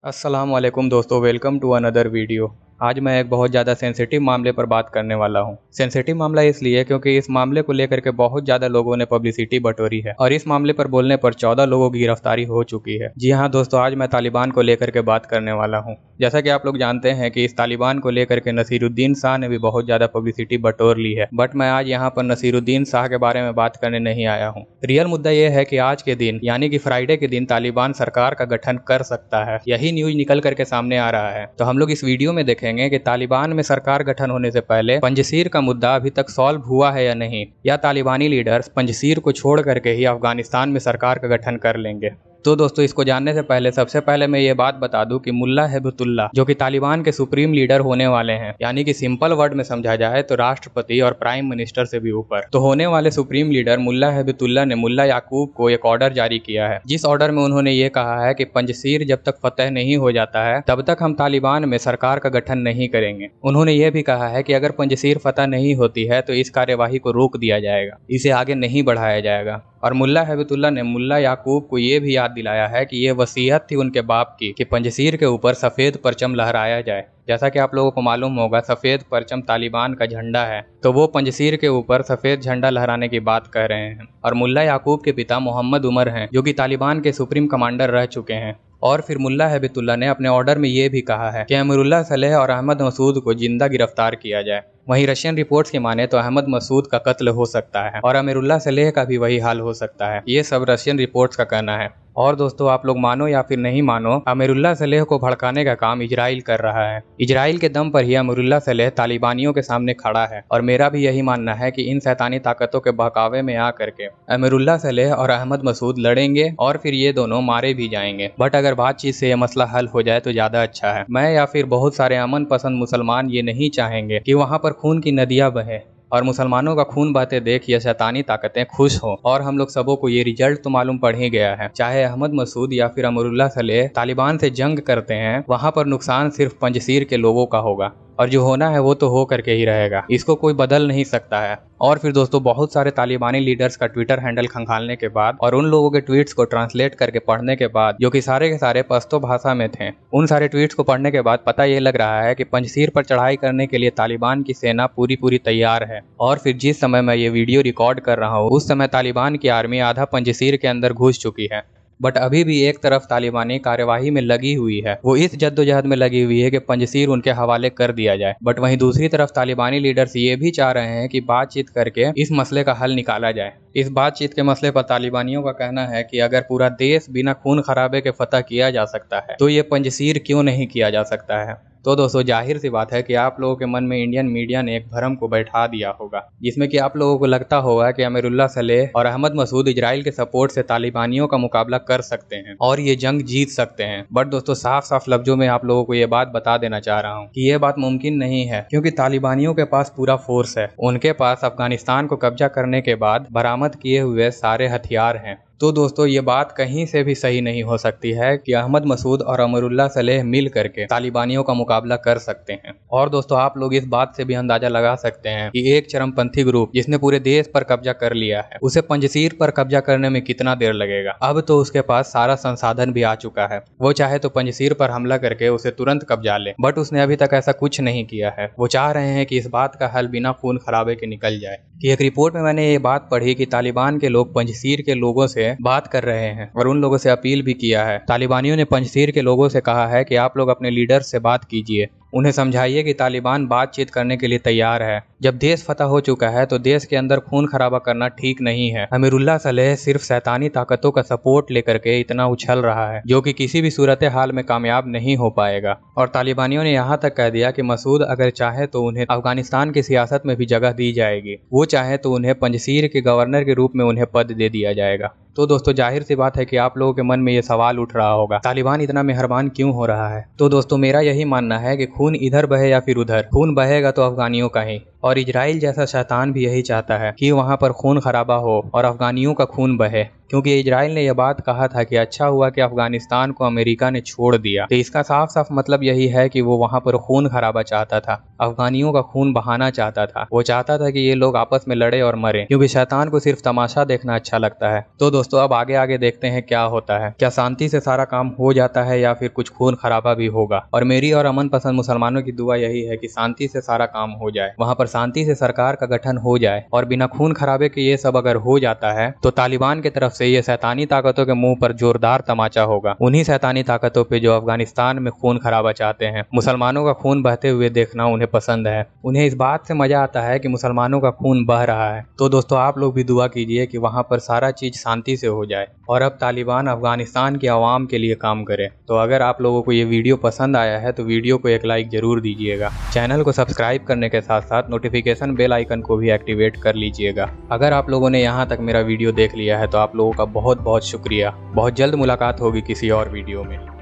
अस्सलाम वालेकुम दोस्तों, वेलकम टू अनदर वीडियो। आज मैं एक बहुत ज़्यादा सेंसिटिव मामले पर बात करने वाला हूँ। सेंसिटिव मामला इसलिए क्योंकि इस मामले को लेकर के बहुत ज़्यादा लोगों ने पब्लिसिटी बटोरी है और इस मामले पर बोलने पर 14 लोगों की गिरफ्तारी हो चुकी है। जी हाँ दोस्तों, आज मैं तालिबान को लेकर के बात करने वाला हूँ। जैसा कि आप लोग जानते हैं कि इस तालिबान को लेकर के नसीरुद्दीन शाह ने भी बहुत ज़्यादा पब्लिसिटी बटोर ली है, बट मैं आज यहाँ पर नसीरुद्दीन शाह के बारे में बात करने नहीं आया हूँ। रियल मुद्दा यह है कि आज के दिन यानी कि फ्राइडे के दिन तालिबान सरकार का गठन कर सकता है। यही न्यूज निकल करके सामने आ रहा है। तो हम लोग इस वीडियो में देखेंगे कि तालिबान में सरकार गठन होने से पहले पंजशीर का मुद्दा अभी तक सॉल्व हुआ है या नहीं, या तालिबानी लीडर्स पंजशीर को छोड़ करके ही अफगानिस्तान में सरकार का गठन कर लेंगे। तो दोस्तों, इसको जानने से पहले सबसे पहले मैं ये बात बता दूं कि मुल्ला हिब्बतुल्लाह जो कि तालिबान के सुप्रीम लीडर होने वाले हैं, यानी कि सिंपल वर्ड में समझा जाए तो राष्ट्रपति और प्राइम मिनिस्टर से भी ऊपर, तो होने वाले सुप्रीम लीडर मुल्ला हिब्बतुल्लाह ने मुल्ला याकूब को एक ऑर्डर जारी किया है, जिस ऑर्डर में उन्होंने ये कहा है कि पंजशीर जब तक फतेह नहीं हो जाता है तब तक हम तालिबान में सरकार का गठन नहीं करेंगे। उन्होंने ये भी कहा है कि अगर पंजशीर फतेह नहीं होती है तो इस कार्यवाही को रोक दिया जाएगा, इसे आगे नहीं बढ़ाया जाएगा। और मुल्ला हिब्बतुल्लाह ने मुल्ला याकूब को ये भी याद दिलाया है कि ये वसीयत थी उनके बाप की कि पंजशीर के ऊपर सफ़ेद परचम लहराया जाए। जैसा कि आप लोगों को मालूम होगा, सफ़ेद परचम तालिबान का झंडा है, तो वो पंजशीर के ऊपर सफ़ेद झंडा लहराने की बात कह रहे हैं। और मुल्ला याकूब के पिता मोहम्मद उमर हैं, जो कि तालिबान के सुप्रीम कमांडर रह चुके हैं। और फिर मुल्ला हिब्बतुल्लाह ने अपने ऑर्डर में ये भी कहा है कि अमीरुल्लाह सलेह और अहमद मसूद को जिंदा गिरफ्तार किया जाए। वहीं रशियन रिपोर्ट्स की माने तो अहमद मसूद का कत्ल हो सकता है और अमीरुल्लाह सलेह का भी वही हाल हो सकता है। ये सब रशियन रिपोर्ट्स का कहना है। और दोस्तों, आप लोग मानो या फिर नहीं मानो, अमीरुल्लाह सलेह को भड़काने का काम इजराइल कर रहा है। इजराइल के दम पर ही अमीरुल्लाह सलेह तालिबानियों के सामने खड़ा है। और मेरा भी यही मानना है कि इन शैतानी ताकतों के बहकावे में आ करके अमीरुल्लाह सलेह और अहमद मसूद लड़ेंगे और फिर ये दोनों मारे भी जाएंगे। बट अगर बातचीत से ये मसला हल हो जाए तो ज़्यादा अच्छा है। मैं या फिर बहुत सारे अमन पसंद मुसलमान ये नहीं चाहेंगे कि वहाँ पर खून की नदियाँ बहें और मुसलमानों का खून बहते देख ये शैतानी ताकतें खुश हों। और हम लोग सबों को ये रिजल्ट तो मालूम पड़ ही गया है, चाहे अहमद मसूद या फिर अमीरुल्लाह सलेह तालिबान से जंग करते हैं, वहाँ पर नुकसान सिर्फ पंजशीर के लोगों का होगा और जो होना है वो तो हो करके ही रहेगा, इसको कोई बदल नहीं सकता है। और फिर दोस्तों, बहुत सारे तालिबानी लीडर्स का ट्विटर हैंडल खंगालने के बाद और उन लोगों के ट्वीट्स को ट्रांसलेट करके पढ़ने के बाद, जो कि सारे के सारे पश्तो भाषा में थे, उन सारे ट्वीट्स को पढ़ने के बाद पता ये लग रहा है कि पंजशीर पर चढ़ाई करने के लिए तालिबान की सेना पूरी तैयार है। और फिर जिस समय मैं ये वीडियो रिकॉर्ड कर रहा हूँ उस समय तालिबान की आर्मी आधा पंजशीर के अंदर घुस चुकी है। बट अभी भी एक तरफ तालिबानी कार्यवाही में लगी हुई है, वो इस जद्दोजहद में लगी हुई है कि पंजशीर उनके हवाले कर दिया जाए। बट वहीं दूसरी तरफ तालिबानी लीडर्स ये भी चाह रहे हैं कि बातचीत करके इस मसले का हल निकाला जाए। इस बातचीत के मसले पर तालिबानियों का कहना है कि अगर पूरा देश बिना खून खराबे के फतह किया जा सकता है तो ये पंजशीर क्यों नहीं किया जा सकता है। तो दोस्तों, जाहिर सी बात है कि आप लोगों के मन में इंडियन मीडिया ने एक भ्रम को बैठा दिया होगा, जिसमें कि आप लोगों को लगता होगा कि अमीरुल्लाह सलेह और अहमद मसूद इजराइल के सपोर्ट से तालिबानियों का मुकाबला कर सकते हैं और ये जंग जीत सकते हैं। बट दोस्तों, साफ साफ लफ्जों में आप लोगों को ये बात बता देना चाह रहा हूँ कि ये बात मुमकिन नहीं है, क्योंकि तालिबानियों के पास पूरा फोर्स है। उनके पास अफगानिस्तान को कब्जा करने के बाद बरामद किए हुए सारे हथियार हैं। तो दोस्तों, ये बात कहीं से भी सही नहीं हो सकती है कि अहमद मसूद और अमीरुल्लाह सलेह मिल करके तालिबानियों का मुकाबला कर सकते हैं। और दोस्तों, आप लोग इस बात से भी अंदाजा लगा सकते हैं कि एक चरमपंथी ग्रुप जिसने पूरे देश पर कब्जा कर लिया है, उसे पंजशीर पर कब्जा करने में कितना देर लगेगा। अब तो उसके पास सारा संसाधन भी आ चुका है, वो चाहे तो पंजशीर पर हमला करके उसे तुरंत कब्जा ले, बट उसने अभी तक ऐसा कुछ नहीं किया है। वो चाह रहे हैं कि इस बात का हल बिना खून खराबे के निकल जाए। कि एक रिपोर्ट में मैंने ये बात पढ़ी कि तालिबान के लोग पंजशीर के लोगों से बात कर रहे हैं और उन लोगों से अपील भी किया है। तालिबानियों ने पंजशीर के लोगों से कहा है कि आप लोग अपने लीडर से बात कीजिए, उन्हें समझाइए कि तालिबान बातचीत करने के लिए तैयार है। जब देश फतह हो चुका है तो देश के अंदर खून खराबा करना ठीक नहीं है। अमीरुल्लाह सलेह सिर्फ शैतानी ताकतों का सपोर्ट लेकर के इतना उछल रहा है, जो कि किसी भी सूरत हाल में कामयाब नहीं हो पाएगा। और तालिबानियों ने यहाँ तक कह दिया कि मसूद अगर चाहे तो उन्हें अफगानिस्तान की सियासत में भी जगह दी जाएगी, वो चाहे तो उन्हें पंजशीर के गवर्नर के रूप में उन्हें पद दे दिया जाएगा। तो दोस्तों, जाहिर सी बात है कि आप लोगों के मन में ये सवाल उठ रहा होगा, तालिबान इतना मेहरबान क्यों हो रहा है। तो दोस्तों, मेरा यही मानना है कि खून इधर बहे या फिर उधर, खून बहेगा तो अफगानियों का ही। और इजराइल जैसा शैतान भी यही चाहता है कि वहाँ पर खून खराबा हो और अफगानियों का खून बहे, क्योंकि इजराइल ने यह बात कहा था कि अच्छा हुआ कि अफगानिस्तान को अमेरिका ने छोड़ दिया। तो इसका साफ साफ मतलब यही है कि वो वहाँ पर खून खराबा चाहता था, अफगानियों का खून बहाना चाहता था। वो चाहता था कि ये लोग आपस में लड़े और मरे, क्योंकि शैतान को सिर्फ तमाशा देखना अच्छा लगता है। तो दोस्तों अब आगे आगे देखते हैं क्या होता है, क्या शांति से सारा काम हो जाता है या फिर कुछ खून खराबा भी होगा। और मेरी और अमन पसंद मुसलमानों की दुआ यही है कि शांति से सारा काम हो जाए, वहाँ पर शांति से सरकार का गठन हो जाए, और बिना खून खराबे के ये सब अगर हो जाता है तो तालिबान की तरफ से ये शैतानी ताकतों के मुंह पर जोरदार तमाचा होगा। उन्हीं शैतानी ताकतों पे जो अफगानिस्तान में खून खराबा चाहते हैं। मुसलमानों का खून बहते हुए देखना उन्हें पसंद है, उन्हें इस बात से मजा आता है कि मुसलमानों का खून बह रहा है। तो दोस्तों आप लोग भी दुआ कीजिए कि वहाँ पर सारा चीज शांति से हो जाए और अब तालिबान अफगानिस्तान के अवाम के लिए काम करे। तो अगर आप लोगों को ये वीडियो पसंद आया है तो वीडियो को एक लाइक जरूर दीजिएगा। चैनल को सब्सक्राइब करने के साथ साथ नोटिफिकेशन बेल आइकन को भी एक्टिवेट कर लीजिएगा। अगर आप लोगों ने यहाँ तक मेरा वीडियो देख लिया है तो आप लोगों का बहुत बहुत शुक्रिया। बहुत जल्द मुलाकात होगी किसी और वीडियो में।